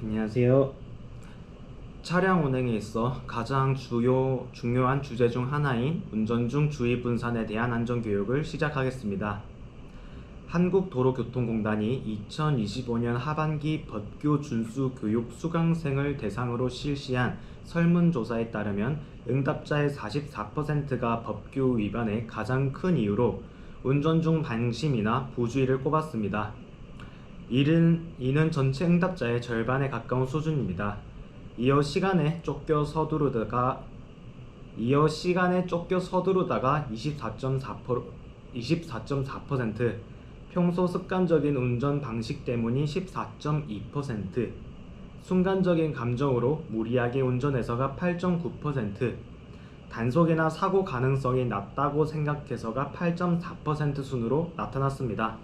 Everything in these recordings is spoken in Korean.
안녕하세요. 차량 운행에 있어 가장 중요한 주제 중 하나인 운전 중 주의 분산에 대한 안전교육을 시작하겠습니다. 한국도로교통공단이 2025년 하반기 법규 준수 교육 수강생을 대상으로 실시한 설문조사에 따르면 응답자의 44%가 법규 위반의 가장 큰 이유로 운전 중 방심이나 부주의를 꼽았습니다. 이는 전체 응답자의 절반에 가까운 수준입니다. 이어 시간에 쫓겨 서두르다가 24.4%, 평소 습관적인 운전 방식 때문이 14.2%, 순간적인 감정으로 무리하게 운전해서가 8.9%, 단속이나 사고 가능성이 낮다고 생각해서가 8.4% 순으로 나타났습니다.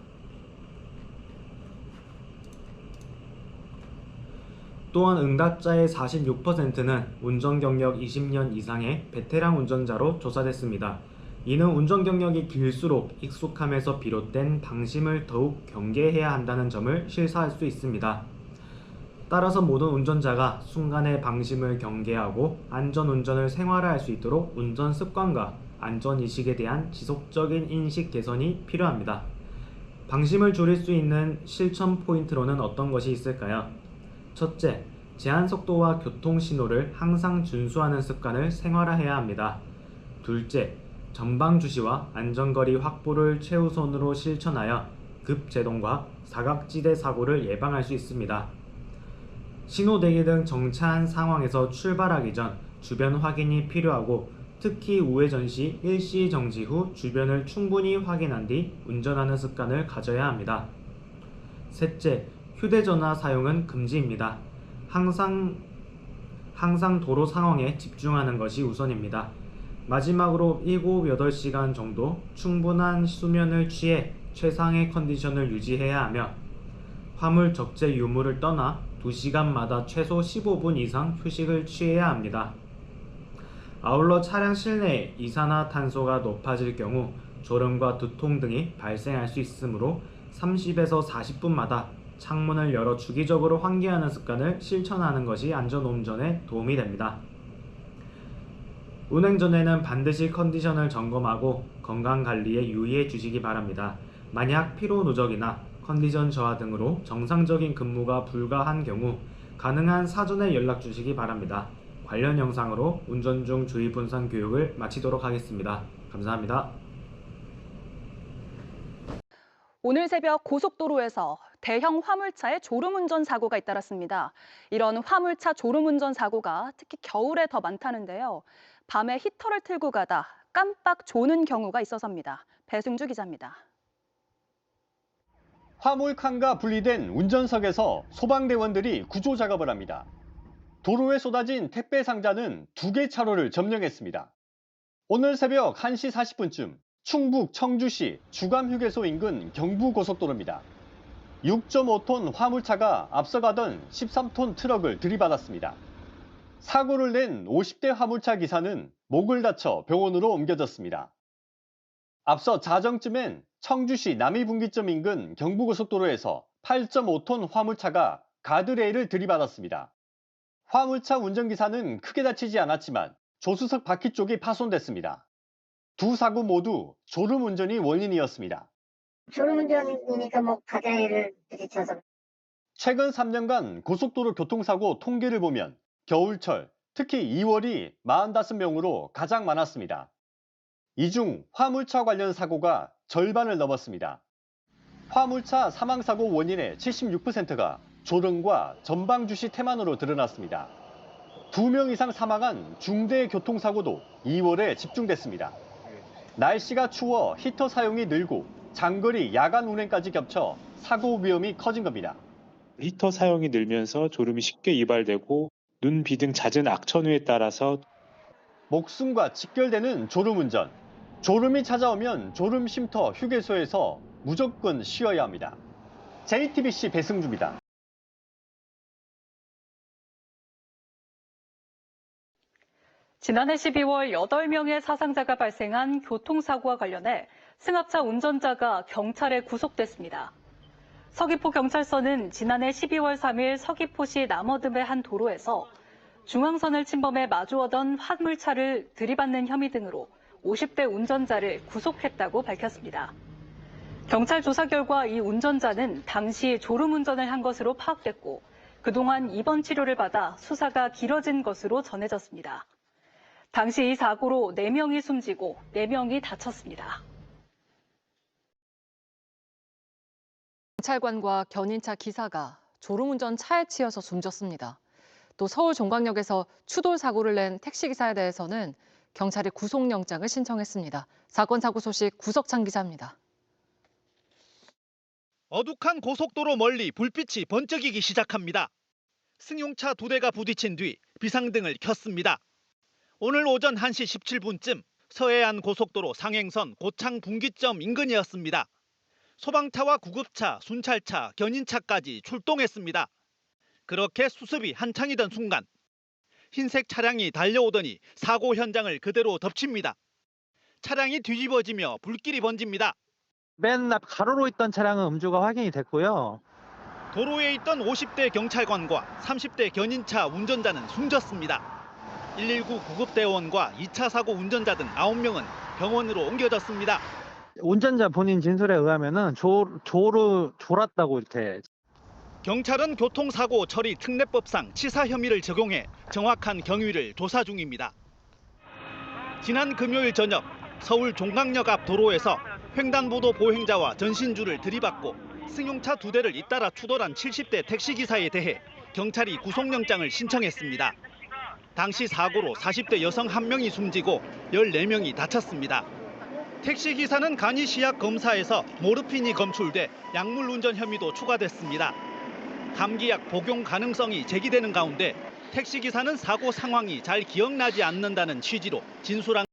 또한 응답자의 46%는 운전 경력 20년 이상의 베테랑 운전자로 조사됐습니다. 이는 운전 경력이 길수록 익숙함에서 비롯된 방심을 더욱 경계해야 한다는 점을 실사할 수 있습니다. 따라서 모든 운전자가 순간의 방심을 경계하고 안전운전을 생활화할 수 있도록 운전 습관과 안전의식에 대한 지속적인 인식 개선이 필요합니다. 방심을 줄일 수 있는 실천 포인트로는 어떤 것이 있을까요? 첫째, 제한 속도와 교통 신호를 항상 준수하는 습관을 생활화해야 합니다. 둘째, 전방 주시와 안전거리 확보를 최우선으로 실천하여 급제동과 사각지대 사고를 예방할 수 있습니다. 신호 대기 등 정차한 상황에서 출발하기 전 주변 확인이 필요하고, 특히 우회전 시 일시 정지 후 주변을 충분히 확인한 뒤 운전하는 습관을 가져야 합니다. 셋째, 휴대전화 사용은 금지입니다. 항상 도로 상황에 집중하는 것이 우선입니다. 마지막으로 7, 8시간 정도 충분한 수면을 취해 최상의 컨디션을 유지해야 하며, 화물 적재 유무를 떠나 2시간마다 최소 15분 이상 휴식을 취해야 합니다. 아울러 차량 실내에 이산화탄소가 높아질 경우 졸음과 두통 등이 발생할 수 있으므로 30에서 40분마다 창문을 열어 주기적으로 환기하는 습관을 실천하는 것이 안전운전에 도움이 됩니다. 운행 전에는 반드시 컨디션을 점검하고 건강관리에 유의해 주시기 바랍니다. 만약 피로 누적이나 컨디션 저하 등으로 정상적인 근무가 불가한 경우 가능한 사전에 연락 주시기 바랍니다. 관련 영상으로 운전 중 주의 분산 교육을 마치도록 하겠습니다. 감사합니다. 오늘 새벽 고속도로에서 대형 화물차의 졸음운전 사고가 잇따랐습니다. 이런 화물차 졸음운전 사고가 특히 겨울에 더 많다는데요. 밤에 히터를 틀고 가다 깜빡 조는 경우가 있어서입니다. 배승주 기자입니다. 화물칸과 분리된 운전석에서 소방대원들이 구조 작업을 합니다. 도로에 쏟아진 택배 상자는 2개 차로를 점령했습니다. 오늘 새벽 1시 40분쯤 충북 청주시 주감휴게소 인근 경부고속도로입니다. 6.5톤 화물차가 앞서가던 13톤 트럭을 들이받았습니다. 사고를 낸 50대 화물차 기사는 목을 다쳐 병원으로 옮겨졌습니다. 앞서 자정쯤엔 청주시 남이분기점 인근 경부고속도로에서 8.5톤 화물차가 가드레일을 들이받았습니다. 화물차 운전기사는 크게 다치지 않았지만 조수석 바퀴 쪽이 파손됐습니다. 두 사고 모두 졸음운전이 원인이었습니다. 졸음운전이니까 가드레일을 부딪혀서. 최근 3년간 고속도로 교통사고 통계를 보면 겨울철, 특히 2월이 45명으로 가장 많았습니다. 이 중 화물차 관련 사고가 절반을 넘었습니다. 화물차 사망사고 원인의 76%가 졸음과 전방주시 태만으로 드러났습니다. 2명 이상 사망한 중대 교통사고도 2월에 집중됐습니다. 날씨가 추워 히터 사용이 늘고 장거리 야간 운행까지 겹쳐 사고 위험이 커진 겁니다. 히터 사용이 늘면서 졸음이 쉽게 유발되고 눈, 비 등 잦은 악천후에 따라서 목숨과 직결되는 졸음운전. 졸음이 찾아오면 졸음쉼터 휴게소에서 무조건 쉬어야 합니다. JTBC 배승주입니다. 지난해 12월 8명의 사상자가 발생한 교통사고와 관련해 승합차 운전자가 경찰에 구속됐습니다. 서귀포경찰서는 지난해 12월 3일 서귀포시 남어듬의 한 도로에서 중앙선을 침범해 마주오던 화물차를 들이받는 혐의 등으로 50대 운전자를 구속했다고 밝혔습니다. 경찰 조사 결과 이 운전자는 당시 졸음운전을 한 것으로 파악됐고 그동안 입원 치료를 받아 수사가 길어진 것으로 전해졌습니다. 당시 이 사고로 4명이 숨지고 4명이 다쳤습니다. 경찰관과 견인차 기사가 졸음운전 차에 치여서 숨졌습니다. 또 서울 종강역에서 추돌 사고를 낸 택시기사에 대해서는 경찰이 구속영장을 신청했습니다. 사건 사고 소식 구석찬 기자입니다. 어둑한 고속도로 멀리 불빛이 번쩍이기 시작합니다. 승용차 2대가 부딪힌 뒤 비상등을 켰습니다. 오늘 오전 1시 17분쯤 서해안 고속도로 상행선 고창 분기점 인근이었습니다. 소방차와 구급차, 순찰차, 견인차까지 출동했습니다. 그렇게 수습이 한창이던 순간 흰색 차량이 달려오더니 사고 현장을 그대로 덮칩니다. 차량이 뒤집어지며 불길이 번집니다. 맨 앞 가로로 있던 차량은 음주가 확인이 됐고요. 도로에 있던 50대 경찰관과 30대 견인차 운전자는 숨졌습니다. 119 구급대원과 2차 사고 운전자 등 9명은 병원으로 옮겨졌습니다. 운전자 본인 진술에 의하면은 졸았다고 이렇게. 경찰은 교통사고 처리 특례법상 치사 혐의를 적용해 정확한 경위를 조사 중입니다. 지난 금요일 저녁 서울 종강역 앞 도로에서 횡단보도 보행자와 전신주를 들이받고 승용차 2대를 잇따라 추돌한 70대 택시기사에 대해 경찰이 구속영장을 신청했습니다. 당시 사고로 40대 여성 1명이 숨지고 14명이 다쳤습니다. 택시기사는 간이 시약 검사에서 모르핀이 검출돼 약물 운전 혐의도 추가됐습니다. 감기약 복용 가능성이 제기되는 가운데 택시기사는 사고 상황이 잘 기억나지 않는다는 취지로 진술한